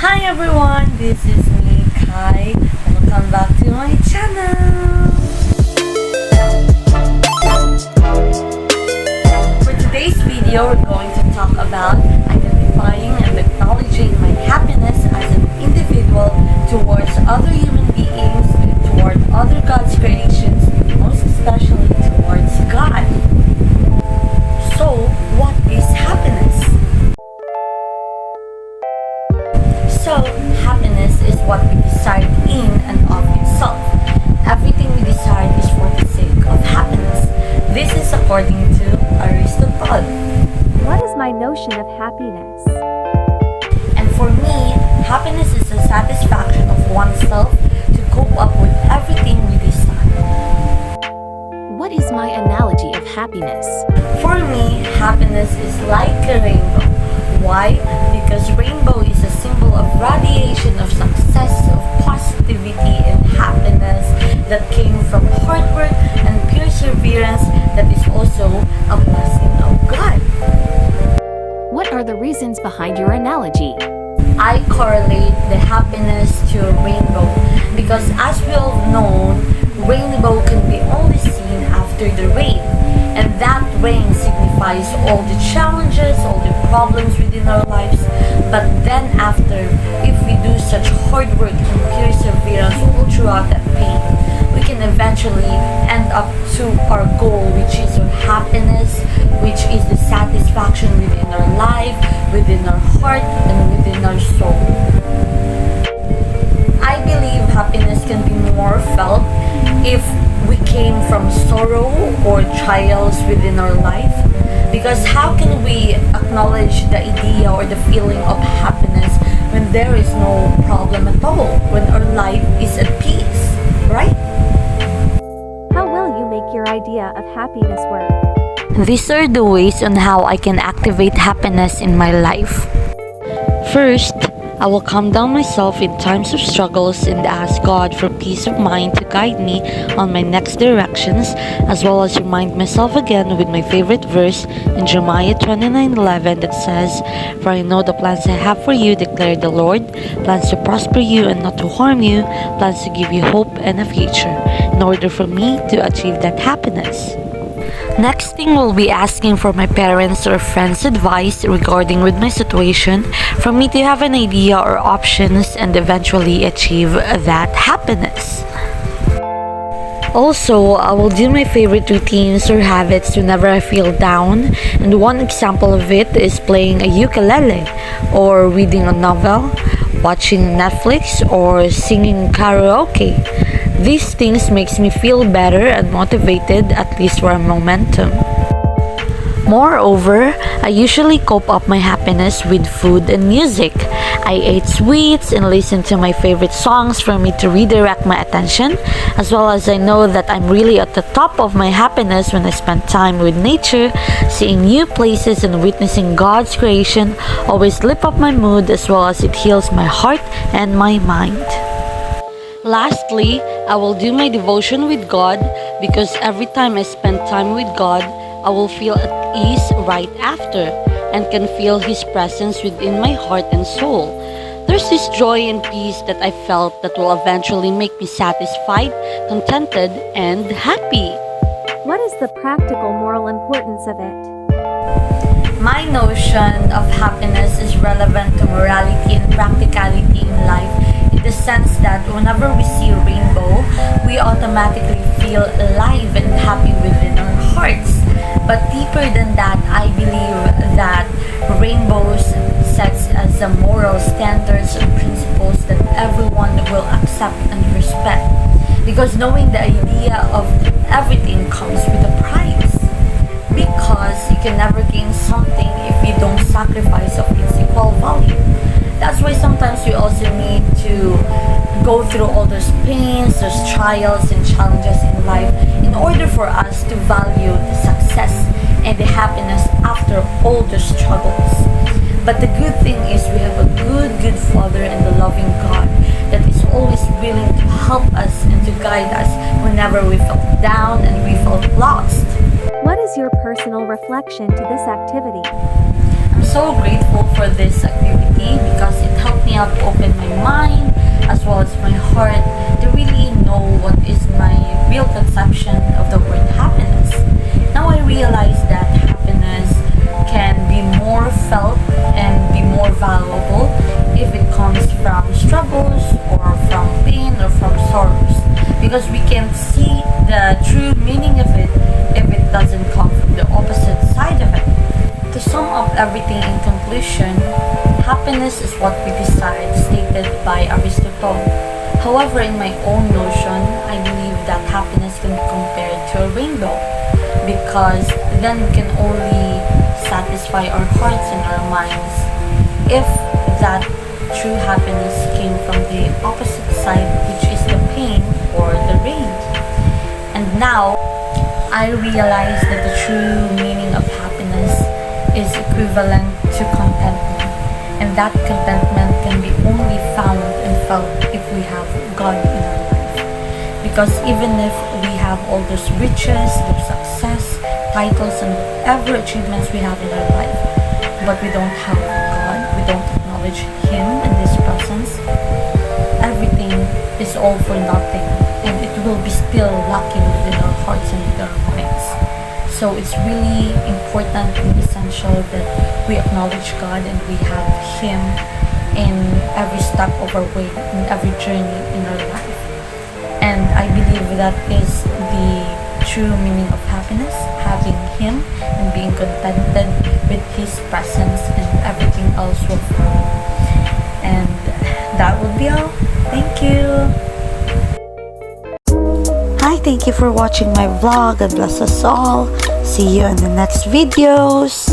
Hi everyone, this is me, Kai. Welcome back to my channel. For today's video, we're going to talk about identifying and acknowledging my happiness as an individual towards other human beings, toward other God's creations, most especially towards God. So, what is happiness? So, happiness is what we decide in and of itself. Everything we decide is for the sake of happiness. This is according to Aristotle. What is my notion of happiness? And for me, happiness is the satisfaction of oneself to cope up with everything we decide. What is my analogy of happiness? For me, happiness is like a rainbow. Why? Because rainbow is a symbol of radiation of success, of positivity and happiness that came from hard work and perseverance that is also a blessing of God. What are the reasons behind your analogy? I correlate the happiness to a rainbow because as we all know, rainbow can be only seen after the rain. And that rain signifies all the challenges, all the problems within our lives. But then after, if we do such hard work and perseverance all throughout that pain, we can eventually end up to our goal, which is our happiness, which is the satisfaction within our life, within our heart, and within our soul. I believe happiness can be more felt if we came from sorrow or trials within our life, because how can we acknowledge the idea or the feeling of happiness when there is no problem at all, when our life is at peace, right? How will you make your idea of happiness work? These are the ways on how I can activate happiness in my life. First, I will calm down myself in times of struggles and ask God for peace of mind to guide me on my next directions, as well as remind myself again with my favorite verse in Jeremiah 29:11 that says, "For I know the plans I have for you, declare the Lord, plans to prosper you and not to harm you, plans to give you hope and a future," in order for me to achieve that happiness. Next thing, we'll be asking for my parents or friends' advice regarding with my situation for me to have an idea or options and eventually achieve that happiness. Also, I will do my favorite routines or habits whenever I feel down, and one example of it is playing a ukulele or reading a novel, watching Netflix, or singing karaoke. These things makes me feel better and motivated, at least for a momentum. Moreover, I usually cope up my happiness with food and music. I ate sweets and listened to my favorite songs for me to redirect my attention, as well as I know that I'm really at the top of my happiness when I spend time with nature, seeing new places and witnessing God's creation always lift up my mood, as well as it heals my heart and my mind. Lastly, I will do my devotion with God, because every time I spend time with God, I will feel at ease right after and can feel His presence within my heart and soul. There's this joy and peace that I felt that will eventually make me satisfied, contented, and happy. What is the practical moral importance of it? My notion of happiness is relevant to morality and practicality in life, in the sense that whenever we see a rainbow, we automatically feel alive and happy within our hearts. But deeper than that, I believe that rainbows sets as a moral standards and principles that everyone will accept and respect. Because knowing the idea of everything comes with a price. Because you can never gain something if you don't sacrifice of its equal value. That's why sometimes we also need to go through all those pains, those trials and challenges in life in order for us to value the success and the happiness after all the struggles. But the good thing is we have a good Father and a loving God that is always willing to help us and to guide us whenever we felt down and we felt lost. What is your personal reflection to this activity? I'm so grateful for this activity because it helped me up open my mind as well as my heart to really know what is my real conception of the word happiness. Now I realize that happiness can be more felt and be more valuable if it comes from struggles or from pain or from sorrows, because we can see the true meaning of it if it doesn't come from the opposite side of it. To sum up everything in conclusion, happiness is what we decide, stated by Aristotle. However, in my own notion, I believe that happiness can be compared to a rainbow, because then we can only satisfy our hearts and our minds if that true happiness came from the opposite side, which is the pain or the rain. And now, I realize that the true meaning of happiness is equivalent to contentment, and that contentment can be only found and felt if we have God in our life. Because even if we have all those riches, those success, titles, and whatever achievements we have in our life, but we don't have God, we don't acknowledge Him in His presence, everything is all for nothing, and it will be still lacking within our hearts and within our minds. So it's really important and essential that we acknowledge God and we have Him in every step of our way, in every journey in our life. And I believe that is the true meaning of happiness, having Him and being contented with His presence, and everything else will follow. And that would be all. Thank you. Hi, thank you for watching my vlog. God bless us all. See you in the next videos.